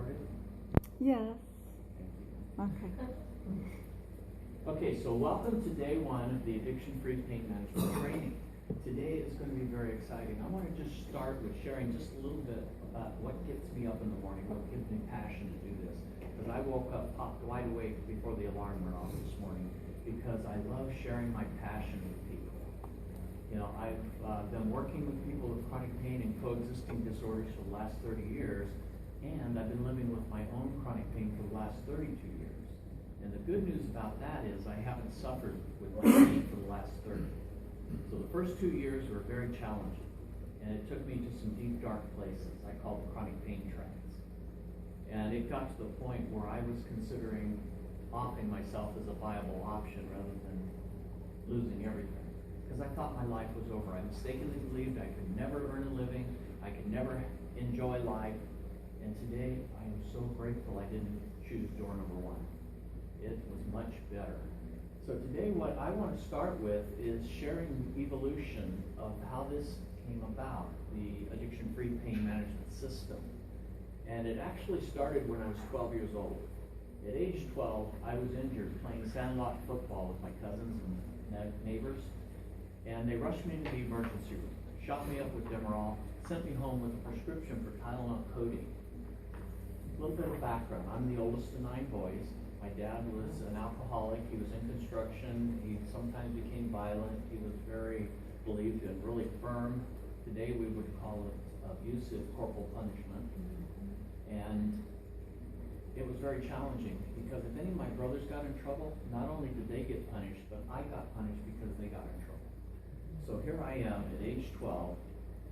started? Yes. Thank you. Okay. Okay, so welcome to day one of the addiction-free pain management training. Today is going to be very exciting. I want to just start with sharing just a little bit about what gets me up in the morning, what gives me passion to do this. Because I woke up wide awake before the alarm went off this morning because I love sharing my passion with people. You know, I've been working with people with chronic pain and coexisting disorders for the last 30 years, and I've been living with my own chronic pain for the last 32 years. And the good news about that is I haven't suffered with my pain for the last 30. So the first 2 years were very challenging, and it took me to some deep, dark places I call the chronic pain trance. And it got to the point where I was considering offing myself as a viable option rather than losing everything. Because I thought my life was over. I mistakenly believed I could never earn a living, I could never enjoy life, and today I am so grateful I didn't choose door number one. It was much better. So today what I want to start with is sharing the evolution of how this came about, the addiction-free pain management system. And it actually started when I was 12 years old. At age 12, I was injured playing sandlot football with my cousins and neighbors, and they rushed me into the emergency room, shot me up with Demerol, sent me home with a prescription for Tylenol codeine. A little bit of background. I'm the oldest of 9 boys. My dad was an alcoholic. He was in construction. He sometimes became violent. He was very believed and really firm. Today we would call it abusive corporal punishment. And it was very challenging because if any of my brothers got in trouble, not only did they get punished, but I got punished because they got in trouble. So here I am at age 12,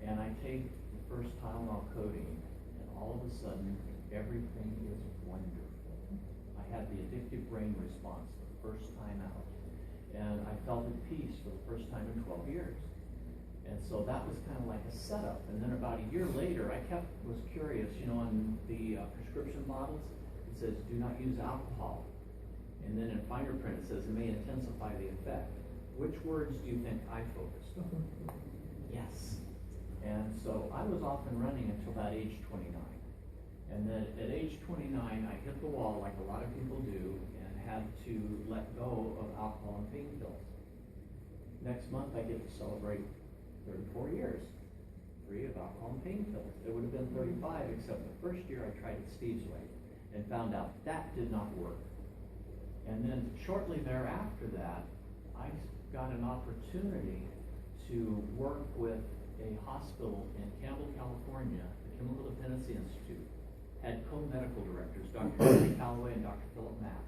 and I take the first Tylenol codeine, and all of a sudden, everything is wonderful. I had the addictive brain response for the first time out, and I felt at peace for the first time in 12 years. And so that was kind of like a setup. And then about a year later, I was curious, you know, on the prescription bottles, it says, do not use alcohol. And then in finer print, it says, it may intensify the effect. Which words do you think I focused on? Yes. And so I was off and running until about age 29. And then at age 29, I hit the wall like a lot of people do and had to let go of alcohol and pain pills. Next month, I get to celebrate 34 years free of alcohol and pain pills. It would have been 35, except the first year I tried it Steve's way and found out that did not work. And then shortly thereafter that, I got an opportunity to work with a hospital in Campbell, California, the Chemical Dependency Institute. Had co-medical directors, Dr. Henry Calloway and Dr. Philip Mack.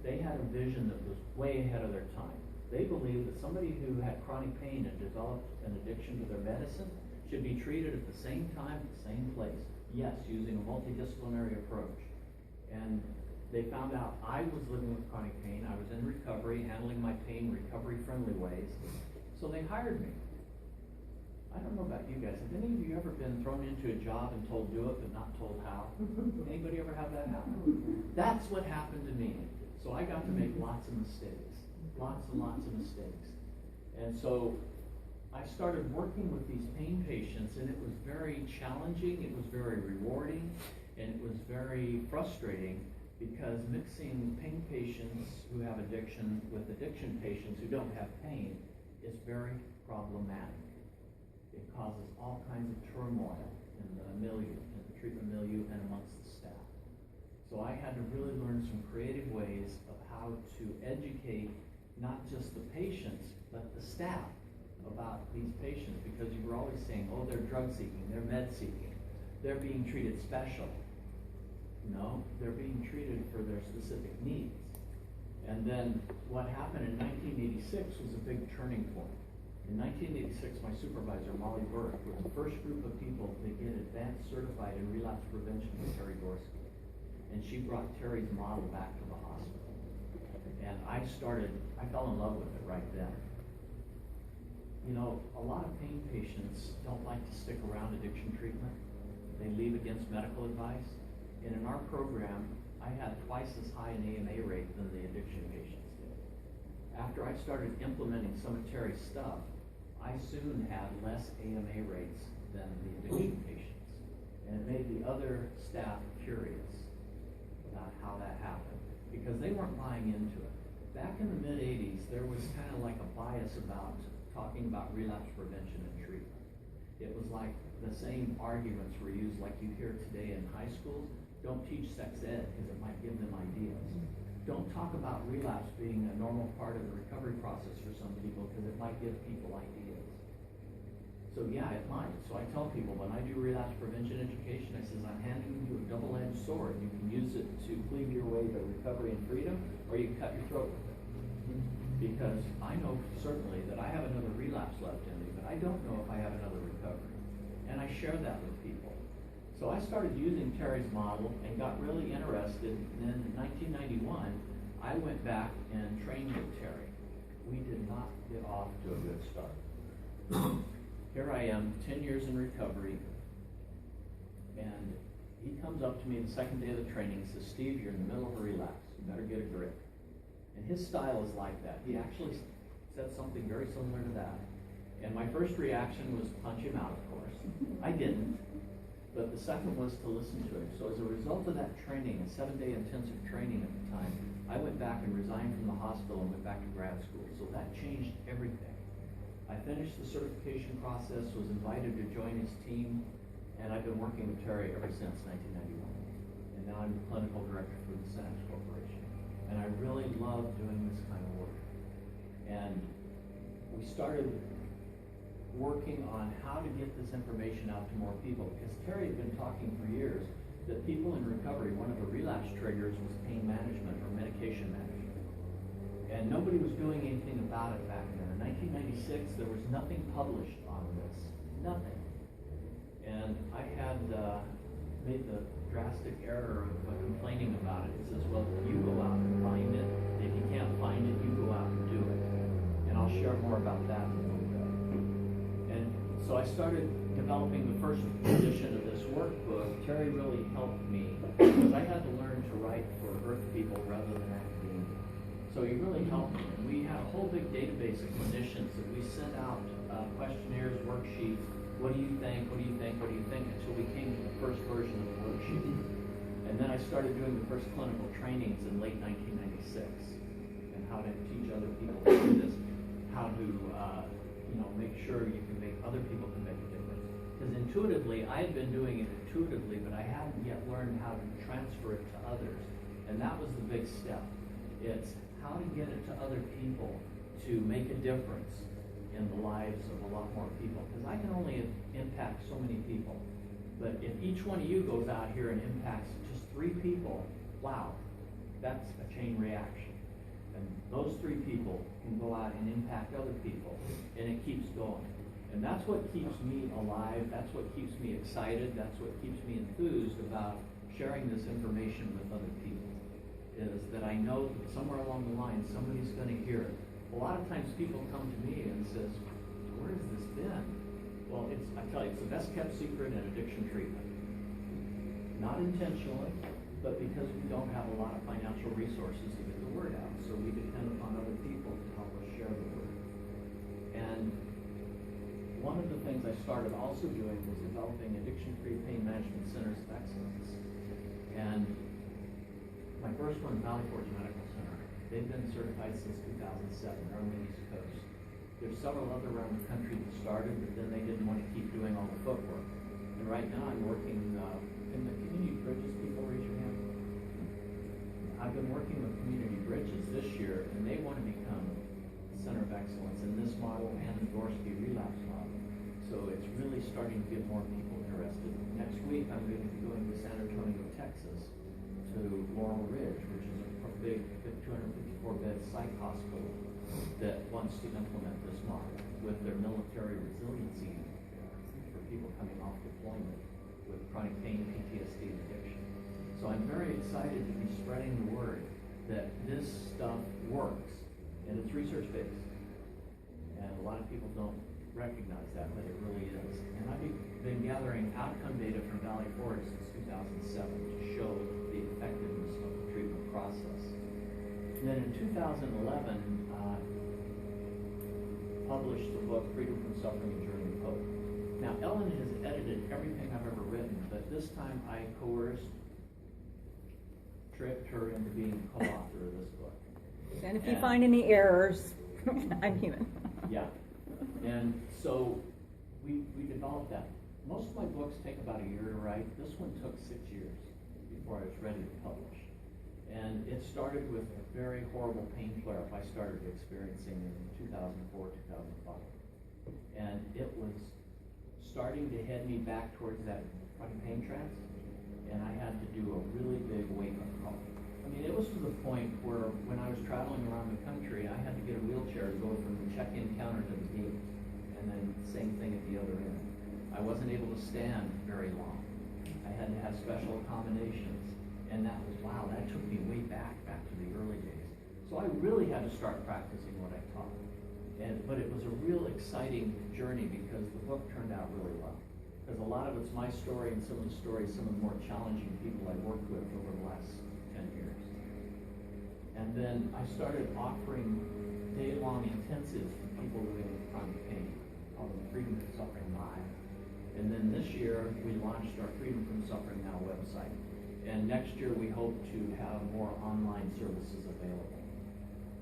They had a vision that was way ahead of their time. They believed that somebody who had chronic pain and developed an addiction to their medicine should be treated at the same time, at the same place. Yes, using a multidisciplinary approach. And they found out I was living with chronic pain. I was in recovery, handling my pain recovery-friendly ways. So they hired me. I don't know about you guys. Have any of you ever been thrown into a job and told do it but not told how? Anybody ever have that happen? That's what happened to me. So I got to make lots of mistakes. Lots and lots of mistakes. And so I started working with these pain patients, and it was very challenging, it was very rewarding, and it was very frustrating because mixing pain patients who have addiction with addiction patients who don't have pain is very problematic. It causes all kinds of turmoil in the milieu, in the treatment milieu, and amongst the staff. So I had to really learn some creative ways of how to educate not just the patients, but the staff about these patients, because you were always saying, oh, they're drug seeking, they're med seeking, they're being treated special. No, they're being treated for their specific needs. And then what happened in 1986 was a big turning point. In 1986, my supervisor, Molly Burke, was the first group of people to get advanced certified in relapse prevention with Terry Dorsey. And she brought Terry's model back to the hospital. And I fell in love with it right then. You know, a lot of pain patients don't like to stick around addiction treatment. They leave against medical advice. And in our program, I had twice as high an AMA rate than the addiction patients did. After I started implementing some of Terry's stuff, I soon had less AMA rates than the addiction patients. And it made the other staff curious. about how that happened, because they weren't buying into it. Back in the mid-'80s, there was kind of like a bias about talking about relapse prevention and treatment. It was like the same arguments were used like you hear today in high schools. Don't teach sex ed because it might give them ideas. Don't talk about relapse being a normal part of the recovery process for some people because it might give people ideas. So yeah, it might. So I tell people when I do relapse prevention education, I says, I'm handing you a double-edged sword. You can use it to cleave your way to recovery and freedom, or you can cut your throat with it. Because I know certainly that I have another relapse left in me, but I don't know if I have another recovery. And I share that with people. So I started using Terry's model and got really interested. And then in 1991, I went back and trained with Terry. We did not get off to a good start. Here I am, 10 years in recovery, and he comes up to me the second day of the training and says, Steve, you're in the middle of a relapse. You better get a grip. And his style is like that. He actually said something very similar to that. And my first reaction was to punch him out, of course. I didn't. But the second was to listen to him. So as a result of that training, a 7-day intensive training at the time, I went back and resigned from the hospital and went back to grad school. So that changed everything. I finished the certification process, was invited to join his team, and I've been working with Terry ever since 1991. And now I'm the clinical director for the Synapse Corporation. And I really love doing this kind of work. And we started working on how to get this information out to more people, because Terry had been talking for years that people in recovery, one of the relapse triggers was pain management or medication management. And nobody was doing anything about it back then. In 1996, there was nothing published on this. Nothing. And I had made the drastic error of complaining about it. He says, well, you go out and find it. If you can't find it, you go out and do it. And I'll share more about that in a little bit. And so I started developing the first edition of this workbook. Terry really helped me because I had to learn to write for Earth people rather than academia. So he really helped me. And we had a whole big database of clinicians that we sent out questionnaires, worksheets. What do you think? What do you think? What do you think? Until we came to the first version of the worksheet. And then I started doing the first clinical trainings in late 1996 and how to teach other people to do this, how to make sure you can make other people can make a difference. Because intuitively, I had been doing it intuitively, but I hadn't yet learned how to transfer it to others. And that was the big step. It's how to get it to other people to make a difference in the lives of a lot more people. Because I can only impact so many people. But if each one of you goes out here and impacts just 3 people, wow, that's a chain reaction. And those 3 people can go out and impact other people, and it keeps going. And that's what keeps me alive, that's what keeps me excited, that's what keeps me enthused about sharing this information with other people, is that I know that somewhere along the line somebody's going to hear it. A lot of times people come to me and says, where has this been? Well, I tell you, it's the best kept secret in addiction treatment. Not intentionally, but because we don't have a lot of financial resources to get the word out. So we depend upon other people to help us share the word. And one of the things I started also doing was developing addiction-free pain management centers of excellence. And my first one, Valley Forge Medical Center. They've been certified since 2007. They're on the East Coast. There's several other around the country that started, but then they didn't want to keep doing all the footwork. And right now I'm working in the community bridges. People raise your hand. I've been working with community bridges this year, and they want to become the center of excellence in this model and the Gorski relapse model. So it's really starting to get more people interested. Next week I'm going to be going to San Antonio, Texas, to Laurel Ridge, which is a big 254-bed psych hospital that wants to implement this model with their military resiliency for people coming off deployment with chronic pain, PTSD, and addiction. So I'm very excited to be spreading the word that this stuff works, and it's research-based. And a lot of people don't recognize that, but it really is. And I've been gathering outcome data from Valley Forge since 2007 to show the effectiveness of the treatment process. And then in 2011, published the book Freedom from Suffering and Journey of Hope. Now, Ellen has edited everything I've ever written, but this time I coerced tricked her into being the co-author of this book. And if you find any errors, I'm human. Yeah. And so we developed that. Most of my books take about a year to write. This one took 6 years before I was ready to publish. And it started with a very horrible pain flare-up I started experiencing in 2004, 2005. And it was starting to head me back towards that chronic pain trance. And I had to do a really big wake-up call. I mean, it was to the point where when I was traveling around the country, I had to get a wheelchair to go from the check-in counter to the gate. And then same thing at the other end. I wasn't able to stand very long. I had to have special accommodations. And that was, wow, that took me way back to the early days. So I really had to start practicing what I taught. But it was a real exciting journey because the book turned out really well. Because a lot of it's my story and some of the stories, some of the more challenging people I worked with over the last 10 years. And then I started offering day-long intensives for people living with chronic pain, called them Freedom from Suffering Live. And then this year, we launched our Freedom from Suffering Now website. And next year, we hope to have more online services available.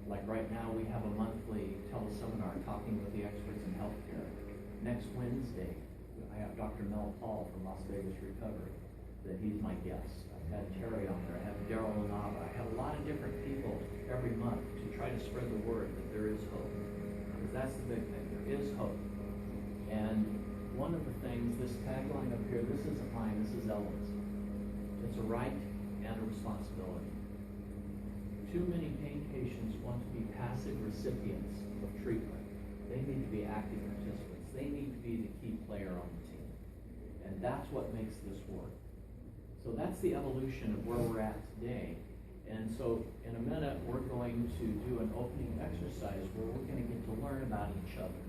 Like right now, we have a monthly teleseminar talking with the experts in healthcare. Next Wednesday, I have Dr. Mel Paul from Las Vegas Recovery, that he's my guest. I've had Terry on there. I have Daryl Lanava. I have a lot of different people every month to try to spread the word that there is hope. Because that's the big thing. There is hope. And one of the things, this tagline up here, this isn't mine, this is Ellen's. It's a right and a responsibility. Too many pain patients want to be passive recipients of treatment. They need to be active participants. They need to be the key player on the team. And that's what makes this work. So that's the evolution of where we're at today. And so in a minute, we're going to do an opening exercise where we're going to get to learn about each other.